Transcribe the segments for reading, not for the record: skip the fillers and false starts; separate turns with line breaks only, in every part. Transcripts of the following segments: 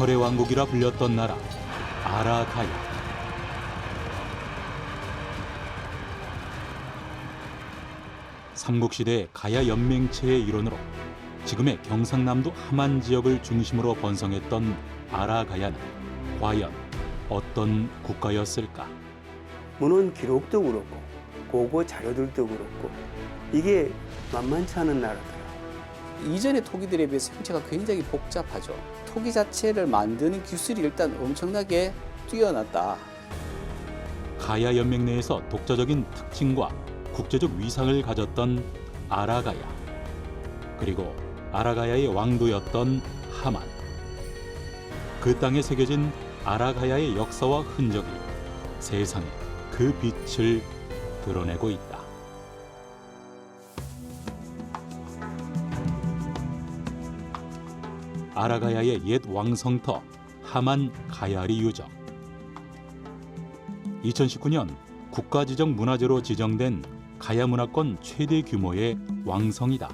철의 왕국이라 불렸던 나라 아라가야. 삼국시대 가야 연맹체의 일원으로 지금의 경상남도 함안 지역을 중심으로 번성했던 아라가야는 과연 어떤 국가였을까?
문헌 기록도 그렇고 고고 자료들도 그렇고 이게 만만치 않은 나라더라.
이전의 토기들에 비해서 형체가 굉장히 복잡하죠. 토기 자체를 만드는 기술이 일단 엄청나게 뛰어났다.
가야 연맹 내에서 독자적인 특징과 국제적 위상을 가졌던 아라가야, 그리고 아라가야의 왕도였던 함안. 그 땅에 새겨진 아라가야의 역사와 흔적이 세상에 그 빛을 드러내고 있다. 아라가야의 옛 왕성터 함안 가야리 유적. 2019년 국가지정 문화재로 지정된 가야 문화권 최대 규모의 왕성이다.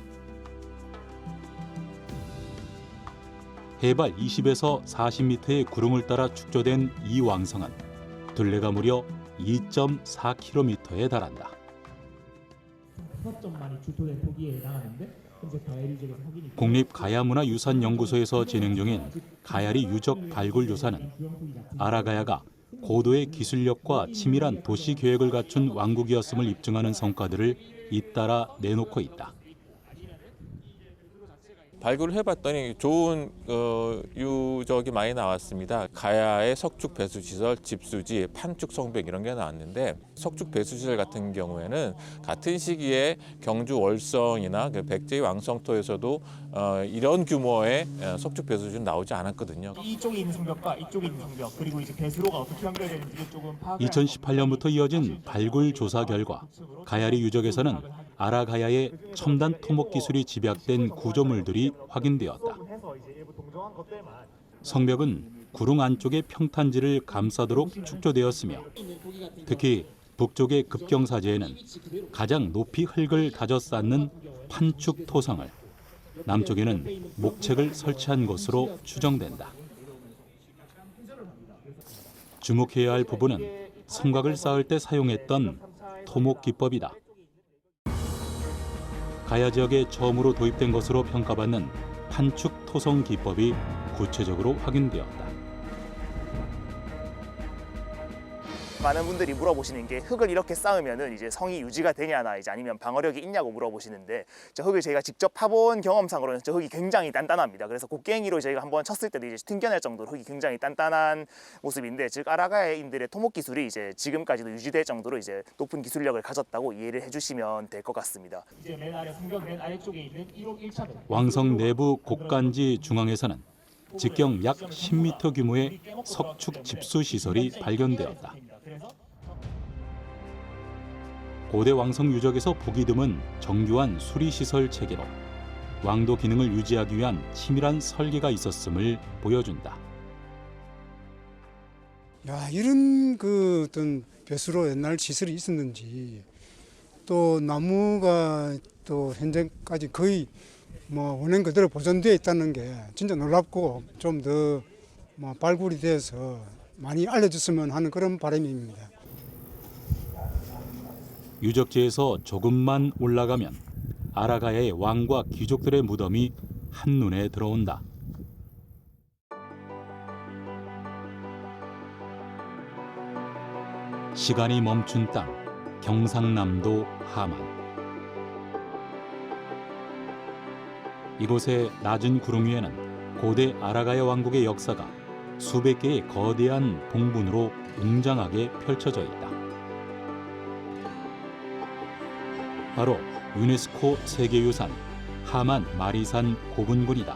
해발 20에서 40m의 구름을 따라 축조된 이 왕성은 둘레가 무려 2.4km에 달한다.
5점만이 주토된 토기에 해당하는데 현재 가야리 유적에서 확인이
국립가야문화유산연구소에서 진행 중인 가야리 유적 발굴 조사는 아라가야가 고도의 기술력과 치밀한 도시 계획을 갖춘 왕국이었음을 입증하는 성과들을 잇따라 내놓고 있다.
발굴을 해봤더니 좋은 유적이 많이 나왔습니다. 가야의 석축 배수시설, 집수지, 판축 성벽 이런 게 나왔는데 석축 배수시설 같은 경우에는 같은 시기에 경주 월성이나 백제 왕성토에서도 이런 규모의 석축 배수시설은 나오지 않았거든요.
이쪽에 있는 성벽과 이쪽에 있는 성벽 그리고 이제 배수로가 어떻게 연결되는지 조금 파악을
2018년부터 이어진 발굴 조사 결과 가야리 유적에서는 아라가야의 첨단 토목 기술이 집약된 구조물들이 확인되었다. 성벽은 구릉 안쪽의 평탄지를 감싸도록 축조되었으며 특히 북쪽의 급경사지에는 가장 높이 흙을 다져 쌓는 판축 토성을, 남쪽에는 목책을 설치한 것으로 추정된다. 주목해야 할 부분은 성곽을 쌓을 때 사용했던 토목 기법이다. 가야 지역에 처음으로 도입된 것으로 평가받는 판축 토성 기법이 구체적으로 확인되었다.
많은 분들이 물어보시는 게 흙을 이렇게 쌓으면은 이제 성이 유지가 되냐나 이제 아니면 방어력이 있냐고 물어보시는데 흙을 저희가 직접 파본 경험상으로는 흙이 굉장히 단단합니다. 그래서 곡괭이로 저희가 한번 쳤을 때도 이제 튕겨낼 정도로 흙이 굉장히 단단한 모습인데, 즉 아라가야인들의 토목 기술이 이제 지금까지도 유지될 정도로 이제 높은 기술력을 가졌다고 이해를 해주시면 될 것 같습니다.
이제 맨 아래 성벽 맨 아래쪽에 있는 1호 1차도
왕성 내부 곡간지 중앙에서는 직경 약 10m 규모의 석축 집수 시설이 발견되었다. 고대 왕성 유적에서 보기 드문 정교한 수리시설 체계로 왕도 기능을 유지하기 위한 치밀한 설계가 있었음을 보여준다.
야, 이런 그 어떤 벼수로 옛날 시설이 있었는지, 또 나무가 또 현재까지 거의 뭐 원형 그대로 보존되어 있다는 게 진짜 놀랍고 좀 더 뭐 발굴이 돼서 많이 알려졌으면 하는 그런 바람입니다.
유적지에서 조금만 올라가면 아라가야의 왕과 귀족들의 무덤이 한눈에 들어온다. 시간이 멈춘 땅, 경상남도 함안. 이곳의 낮은 구릉 위에는 고대 아라가야 왕국의 역사가 수백 개의 거대한 봉분으로 웅장하게 펼쳐져 있다. 바로 유네스코 세계유산 함안 마리산 고분군이다.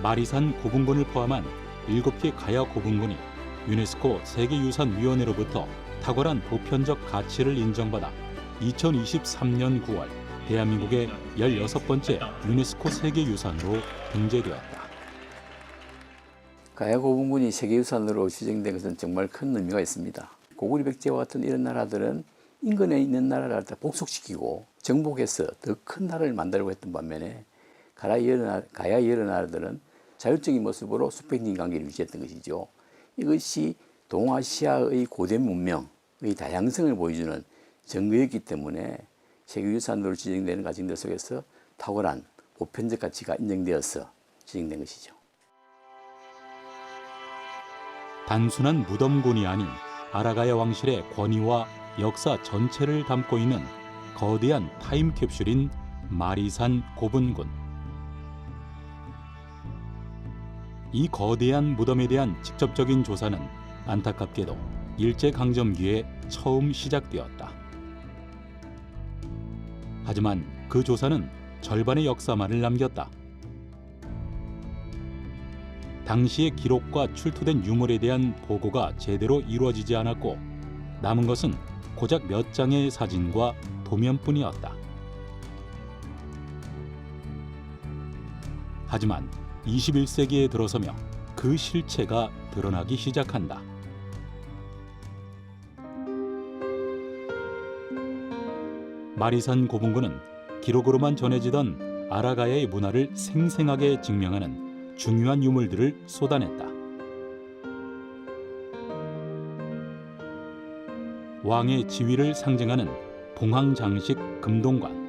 마리산 고분군을 포함한 7개 가야 고분군이 유네스코 세계유산위원회로부터 탁월한 보편적 가치를 인정받아 2023년 9월 대한민국의 16번째 유네스코 세계유산으로 등재되었다.
가야 고분군이 세계유산으로 지정된 것은 정말 큰 의미가 있습니다. 고구려 백제와 같은 이런 나라들은 인근에 있는 나라를 복속시키고 정복해서 더 큰 나라를 만들려고 했던 반면에 가야 여러 나라들은 자율적인 모습으로 수평적인 관계를 유지했던 것이죠. 이것이 동아시아의 고대 문명의 다양성을 보여주는 증거였기 때문에 세계유산으로 지정되는 과정들 속에서 탁월한 보편적 가치가 인정되어서 지정된 것이죠.
단순한 무덤군이 아닌 아라가야 왕실의 권위와 역사 전체를 담고 있는 거대한 타임캡슐인 마리산 고분군. 이 거대한 무덤에 대한 직접적인 조사는 안타깝게도 일제강점기에 처음 시작되었다. 하지만 그 조사는 절반의 역사만을 남겼다. 당시의 기록과 출토된 유물에 대한 보고가 제대로 이루어지지 않았고 남은 것은 고작 몇 장의 사진과 도면뿐이었다. 하지만 21세기에 들어서며 그 실체가 드러나기 시작한다. 마리산 고분군은 기록으로만 전해지던 아라가야의 문화를 생생하게 증명하는 중요한 유물들을 쏟아냈다. 왕의 지위를 상징하는 봉황장식 금동관,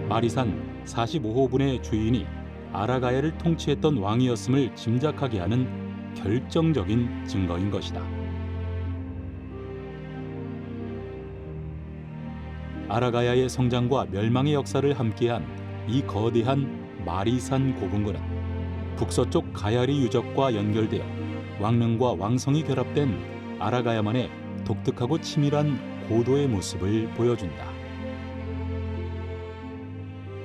마리산 45호분의 주인이 아라가야를 통치했던 왕이었음을 짐작하게 하는 결정적인 증거인 것이다. 아라가야의 성장과 멸망의 역사를 함께한 이 거대한 마리산 고분군은 북서쪽 가야리 유적과 연결되어 왕릉과 왕성이 결합된 아라가야만의 독특하고 치밀한 고도의 모습을 보여준다.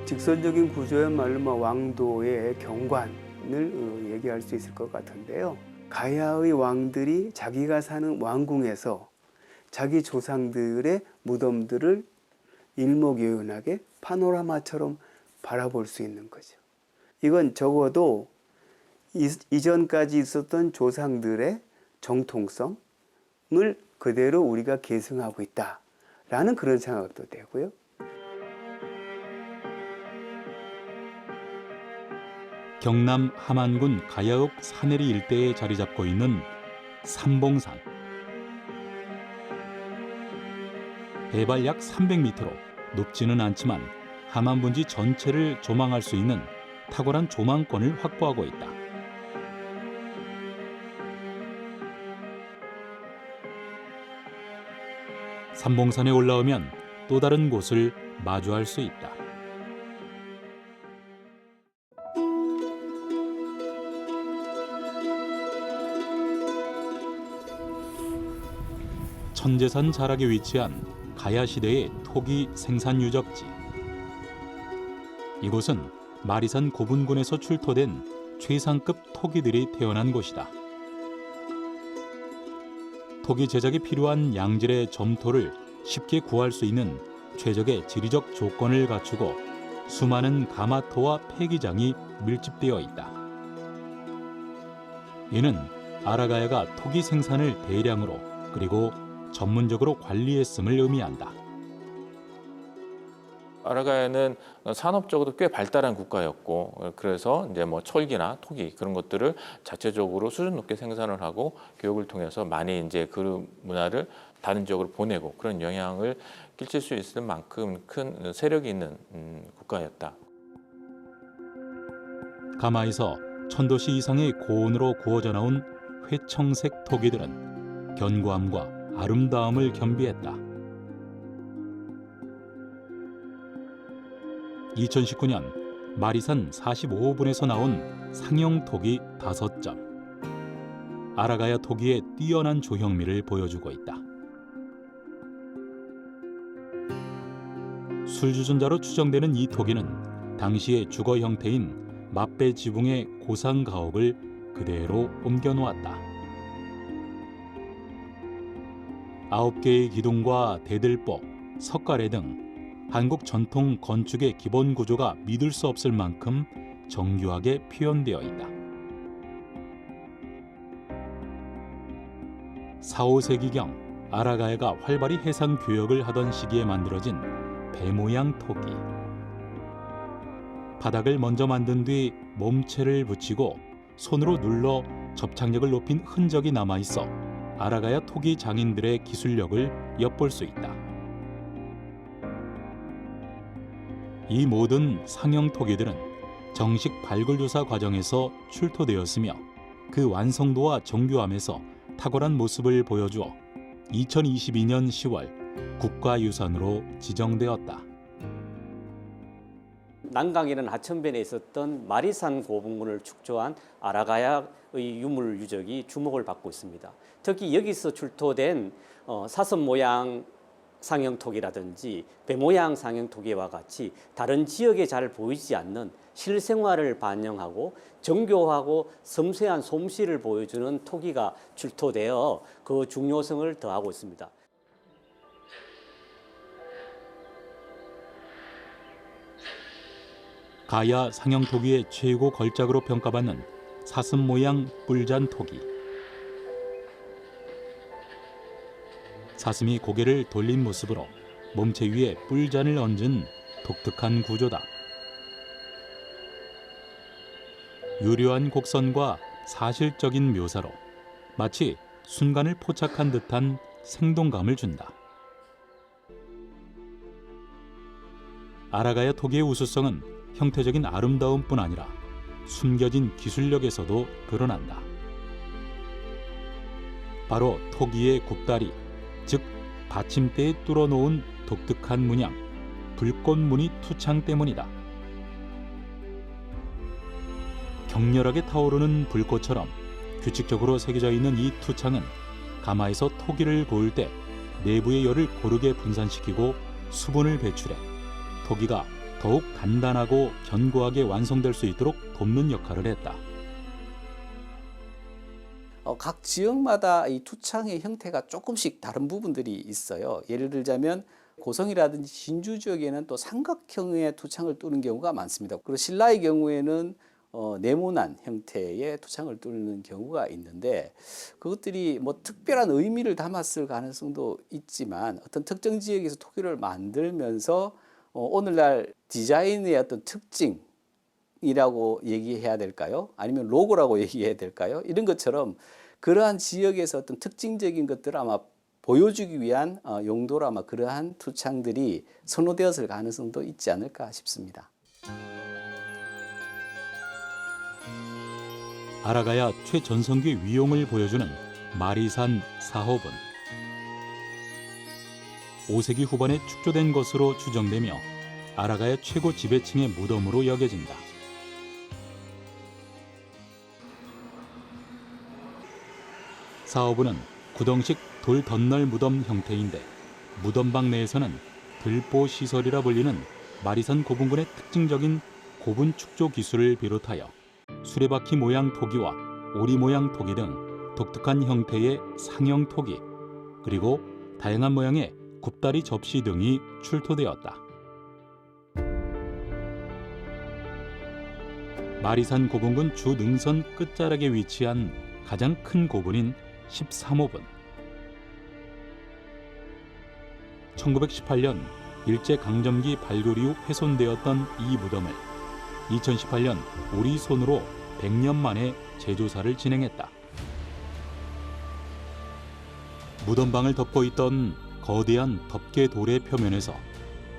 직선적인 구조야말로 왕도의 경관을 얘기할 수 있을 것 같은데요. 가야의 왕들이 자기가 사는 왕궁에서 자기 조상들의 무덤들을 일목요연하게 파노라마처럼 바라볼 수 있는 거죠. 이건 적어도 이전까지 있었던 조상들의 정통성을 그대로 우리가 계승하고 있다라는 그런 생각도 되고요.
경남 함안군 가야읍 산해리 일대에 자리 잡고 있는 삼봉산. 해발 약 300m로 높지는 않지만 함안 분지 전체를 조망할 수 있는 탁월한 조망권을 확보하고 있다. 삼봉산에 올라오면 또 다른 곳을 마주할 수 있다. 천제산 자락에 위치한 가야시대의 토기 생산 유적지. 이곳은 마리산 고분군에서 출토된 최상급 토기들이 태어난 곳이다. 토기 제작에 필요한 양질의 점토를 쉽게 구할 수 있는 최적의 지리적 조건을 갖추고 수많은 가마토와 폐기장이 밀집되어 있다. 이는 아라가야가 토기 생산을 대량으로 그리고 전문적으로 관리했음을 의미한다.
아라가야는 산업적으로 꽤 발달한 국가였고 그래서 이제 뭐 철기나 토기 그런 것들을 자체적으로 수준 높게 생산을 하고 교육을 통해서 많이 이제 그 문화를 다른 지역으로 보내고 그런 영향을 끼칠 수 있을 만큼 큰 세력이 있는 국가였다. 가마에서 1000도씨 이상의 고온으로 구워져 나온 회청색 토기들은 견고함과 아름다움을 겸비했다. 2019년 마리산 45호분에서 나온 상형 토기 5점. 아라가야 토기의 뛰어난 조형미를 보여주고 있다. 술주전자로 추정되는 이 토기는 당시의 주거 형태인 맞배 지붕의 고상 가옥을 그대로 옮겨 놓았다. 9개의 기둥과 대들보, 석가래 등 한국 전통 건축의 기본 구조가 믿을 수 없을 만큼 정교하게 표현되어 있다. 4, 5세기경 아라가야가 활발히 해상 교역을 하던 시기에 만들어진 배 모양 토기.
바닥을 먼저 만든 뒤 몸체를 붙이고 손으로 눌러 접착력을 높인 흔적이 남아 있어 아라가야 토기 장인들의 기술력을 엿볼 수 있다. 이 모든 상형 토기들은 정식 발굴 조사 과정에서 출토되었으며 그 완성도와 정교함에서 탁월한 모습을 보여주어 2022년 10월 국가유산으로 지정되었다.
난강이라는 하천변에 있었던 마리산 고분군을 축조한 아라가야의 유물 유적이 주목을 받고 있습니다. 특히 여기서 출토된 사슴 모양 상형토기라든지 배 모양 상형토기와 같이 다른 지역에 잘 보이지 않는 실생활을 반영하고 정교하고 섬세한 솜씨를 보여주는 토기가 출토되어 그 중요성을 더하고 있습니다.
가야 상형토기의 최고 걸작으로 평가받는 사슴 모양 뿔잔 토기. 사슴이 고개를 돌린 모습으로 몸체 위에 뿔잔을 얹은 독특한 구조다. 유려한 곡선과 사실적인 묘사로 마치 순간을 포착한 듯한 생동감을 준다. 아라가야 토기의 우수성은 형태적인 아름다움뿐 아니라 숨겨진 기술력에서도 드러난다. 바로 토기의 굽다리, 즉 받침대에 뚫어놓은 독특한 문양, 불꽃무늬 투창 때문이다. 격렬하게 타오르는 불꽃처럼 규칙적으로 새겨져 있는 이 투창은 가마에서 토기를 고을 때 내부의 열을 고르게 분산시키고 수분을 배출해 토기가 더욱 단단하고 견고하게 완성될 수 있도록 돕는 역할을 했다.
각 지역마다 이 투창의 형태가 조금씩 다른 부분들이 있어요. 예를 들자면 고성이라든지 진주 지역에는 또 삼각형의 투창을 뚫는 경우가 많습니다. 그리고 신라의 경우에는 네모난 형태의 투창을 뚫는 경우가 있는데 그것들이 뭐 특별한 의미를 담았을 가능성도 있지만 어떤 특정 지역에서 토기를 만들면서 오늘날 디자인의 어떤 특징이라고 얘기해야 될까요? 아니면 로고라고 얘기해야 될까요? 이런 것처럼 그러한 지역에서 어떤 특징적인 것들을 아마 보여주기 위한 용도로 아마 그러한 투창들이 선호되었을 가능성도 있지 않을까 싶습니다.
아라가야 최전성기 위용을 보여주는 마리산 사호분. 5세기 후반에 축조된 것으로 추정되며 아라가야 최고 지배층의 무덤으로 여겨진다. 사호분은 구덩식 돌 덧널 무덤 형태인데 무덤방 내에서는 들보 시설이라 불리는 마리산 고분군의 특징적인 고분 축조 기술을 비롯하여 수레바퀴 모양 토기와 오리 모양 토기 등 독특한 형태의 상형 토기, 그리고 다양한 모양의 굽다리 접시 등이 출토되었다. 마리산 고분군 주 능선 끝자락에 위치한 가장 큰 고분인 13호분. 1918년 일제강점기 발굴 이후 훼손되었던 이 무덤을 2018년 우리 손으로 100년 만에 재조사를 진행했다. 무덤방을 덮고 있던 거대한 덮개 돌의 표면에서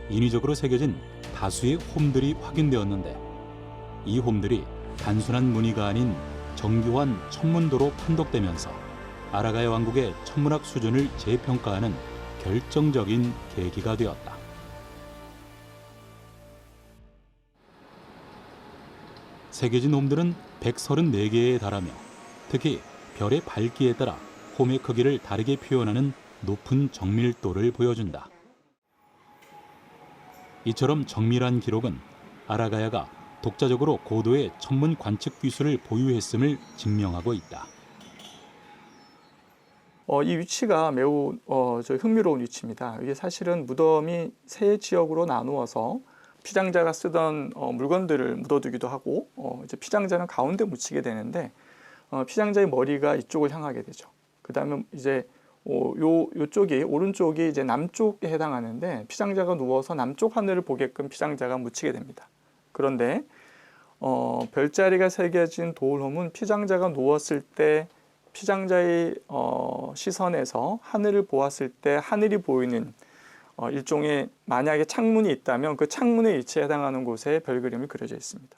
인위적으로 새겨진 다수의 홈들이 확인되었는데 이 홈들이 단순한 무늬가 아닌 정교한 천문도로 판독되면서 아라가야 왕국의 천문학 수준을 재평가하는 결정적인 계기가 되었다. 새겨진 홈들은 134개에 달하며 특히 별의 밝기에 따라 홈의 크기를 다르게 표현하는 높은 정밀도를 보여준다. 이처럼 정밀한 기록은 아라가야가 독자적으로 고도의 천문 관측 기술을 보유했음을 증명하고 있다.
이 위치가 매우 흥미로운 위치입니다. 이게 사실은 무덤이 세 지역으로 나누어서 피장자가 쓰던 물건들을 묻어두기도 하고 이제 피장자는 가운데 묻히게 되는데 피장자의 머리가 이쪽을 향하게 되죠. 그 다음에 이제 요쪽이 오른쪽이 이제 남쪽에 해당하는데 피장자가 누워서 남쪽 하늘을 보게끔 피장자가 묻히게 됩니다. 그런데 별자리가 새겨진 도울홈은 피장자가 누웠을 때 피장자의 시선에서 하늘을 보았을 때 하늘이 보이는 일종의 만약에 창문이 있다면 그 창문의 위치에 해당하는 곳에 별 그림이 그려져 있습니다.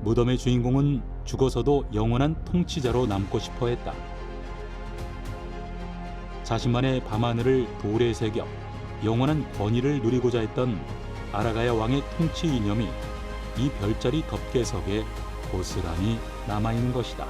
무덤의 주인공은 죽어서도 영원한 통치자로 남고 싶어 했다. 자신만의 밤하늘을 돌에 새겨 영원한 권위를 누리고자 했던 아라가야 왕의 통치 이념이 이 별자리 덮개석에 고스란히 남아있는 것이다.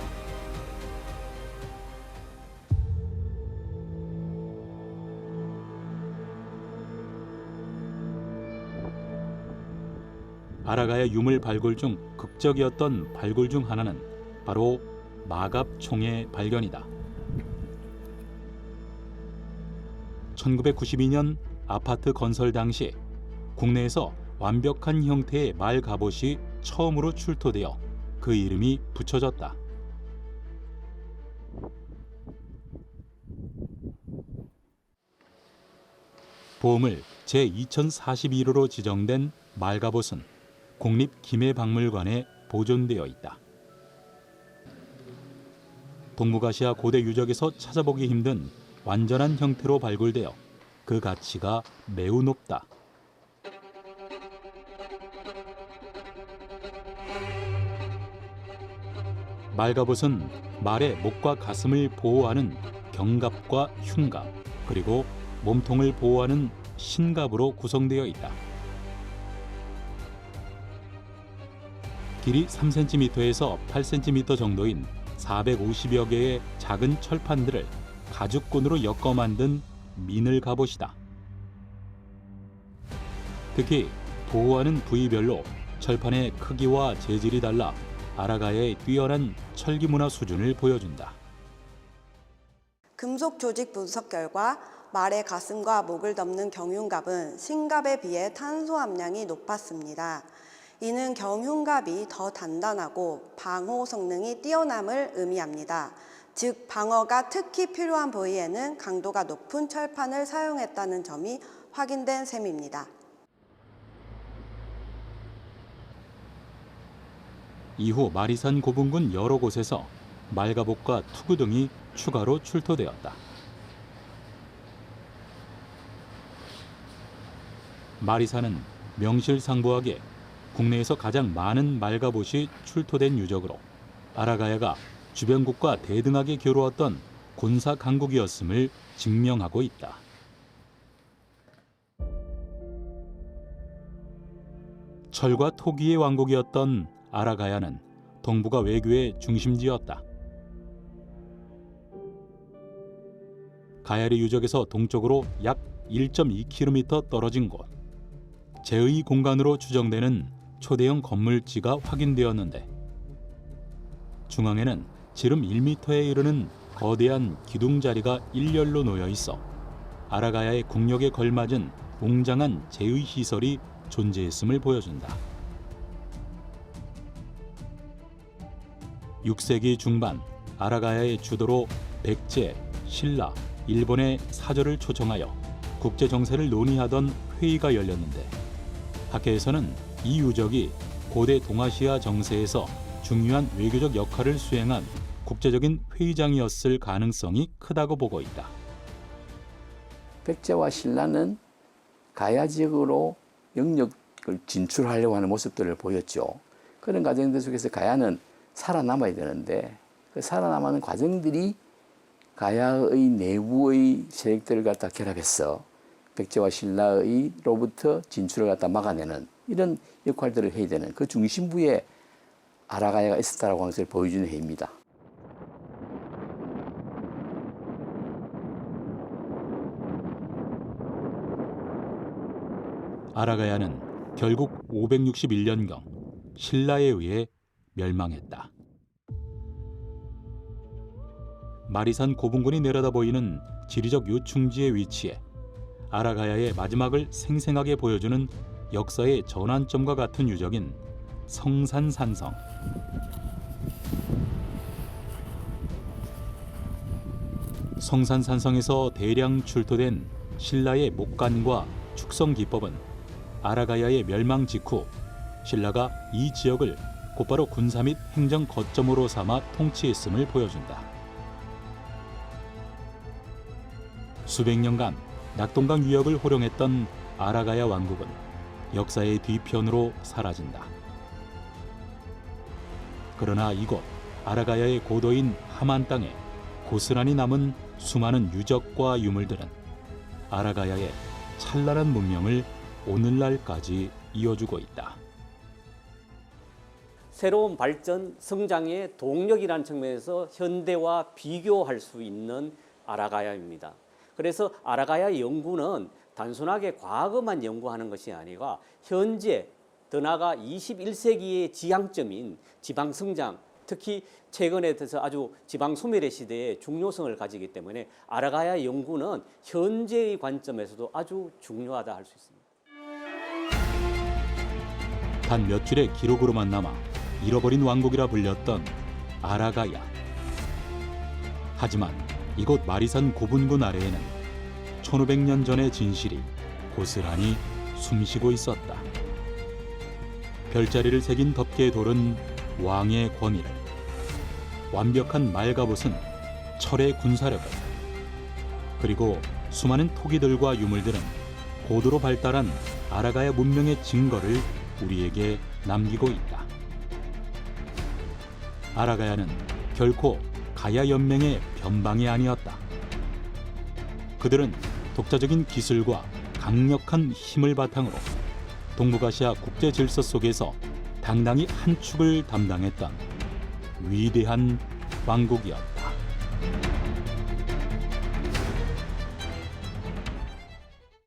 아라가야 유물 발굴 중 극적이었던 발굴 중 하나는 바로 마갑총의 발견이다. 1992년 아파트 건설 당시 국내에서 완벽한 형태의 말 갑옷이 처음으로 출토되어 그 이름이 붙여졌다. 보물 제2041호로 지정된 말갑옷은 국립기매박물관에 보존되어 있다. 동북아시아 고대 유적에서 찾아보기 힘든 완전한 형태로 발굴되어 그 가치가 매우 높다. 말갑옷은 말의 목과 가슴을 보호하는 경갑과 흉갑, 그리고 몸통을 보호하는 신갑으로 구성되어 있다. 길이 3cm에서 8cm 정도인 450여 개의 작은 철판들을 가죽끈으로 엮어 만든 미늘 갑옷이다. 특히 보호하는 부위별로 철판의 크기와 재질이 달라 아라가야의 뛰어난 철기 문화 수준을 보여준다.
금속 조직 분석 결과 말의 가슴과 목을 덮는 경흉갑은 신갑에 비해 탄소 함량이 높았습니다. 이는 경흉갑이 더 단단하고 방호 성능이 뛰어남을 의미합니다. 즉 방어가 특히 필요한 부위에는 강도가 높은 철판을 사용했다는 점이 확인된 셈입니다.
이후 마리산 고분군 여러 곳에서 말갑옷과 투구 등이 추가로 출토되었다. 마리산은 명실상부하게 국내에서 가장 많은 말갑옷이 출토된 유적으로 아라가야가 주변국과 대등하게 겨루었던 군사 강국이었음을 증명하고 있다. 철과 토기의 왕국이었던 아라가야는 동북아 외교의 중심지였다. 가야리 유적에서 동쪽으로 약 1.2km 떨어진 곳, 제의 공간으로 추정되는 초대형 건물지가 확인되었는데 중앙에는 지름 1m에 이르는 거대한 기둥자리가 일렬로 놓여 있어 아라가야의 국력에 걸맞은 웅장한 제의 시설이 존재했음을 보여준다. 6세기 중반 아라가야의 주도로 백제, 신라, 일본의 사절을 초청하여 국제 정세를 논의하던 회의가 열렸는데 학회에서는 이 유적이 고대 동아시아 정세에서 중요한 외교적 역할을 수행한 국제적인 회의장이었을 가능성이 크다고 보고 있다.
백제와 신라는 가야 지역으로 영역을 진출하려고 하는 모습들을 보였죠. 그런 과정들 속에서 가야는 살아남아야 되는데 그 살아남는 과정들이 가야의 내부의 세력들을 갖다 결합해서 백제와 신라의로부터 진출을 갖다 막아내는 이런 역할들을 해야 되는 그 중심부에 아라가야가 있었다라고 하는 것을 보여주는 해입니다.
아라가야는 결국 561년경 신라에 의해 멸망했다. 마리산 고분군이 내려다 보이는 지리적 요충지의 위치에 아라가야의 마지막을 생생하게 보여주는 역사의 전환점과 같은 유적인 성산산성. 성산산성에서 대량 출토된 신라의 목관과 축성 기법은 아라가야의 멸망 직후 신라가 이 지역을 곧바로 군사 및 행정 거점으로 삼아 통치했음을 보여준다. 수백 년간 낙동강 유역을 호령했던 아라가야 왕국은 역사의 뒤편으로 사라진다. 그러나 이곳 아라가야의 고도인 하만 땅에 고스란히 남은 수많은 유적과 유물들은 아라가야의 찬란한 문명을 오늘날까지 이어주고 있다.
새로운 발전, 성장의 동력이라는 측면에서 현대와 비교할 수 있는 아라가야입니다. 그래서 아라가야 연구는 단순하게 과거만 연구하는 것이 아니라 현재 더 나아가 21세기의 지향점인 지방 성장, 특히 최근에 들어서 아주 지방 소멸의 시대에 중요성을 가지기 때문에 아라가야 연구는 현재의 관점에서도 아주 중요하다 할 수 있습니다.
단 몇 줄의 기록으로만 남아 잃어버린 왕국이라 불렸던 아라가야. 하지만 이곳 마리산 고분군 아래에는 1500년 전의 진실이 고스란히 숨쉬고 있었다. 별자리를 새긴 덮개의 돌은 왕의 권위를, 완벽한 말갑옷은 철의 군사력을, 그리고 수많은 토기들과 유물들은 고도로 발달한 아라가야 문명의 증거를 우리에게 남기고 있다. 아라가야는 결코 가야 연맹의 변방이 아니었다. 그들은 독자적인 기술과 강력한 힘을 바탕으로 동북아시아 국제 질서 속에서 당당히 한 축을 담당했던 위대한 왕국이었다.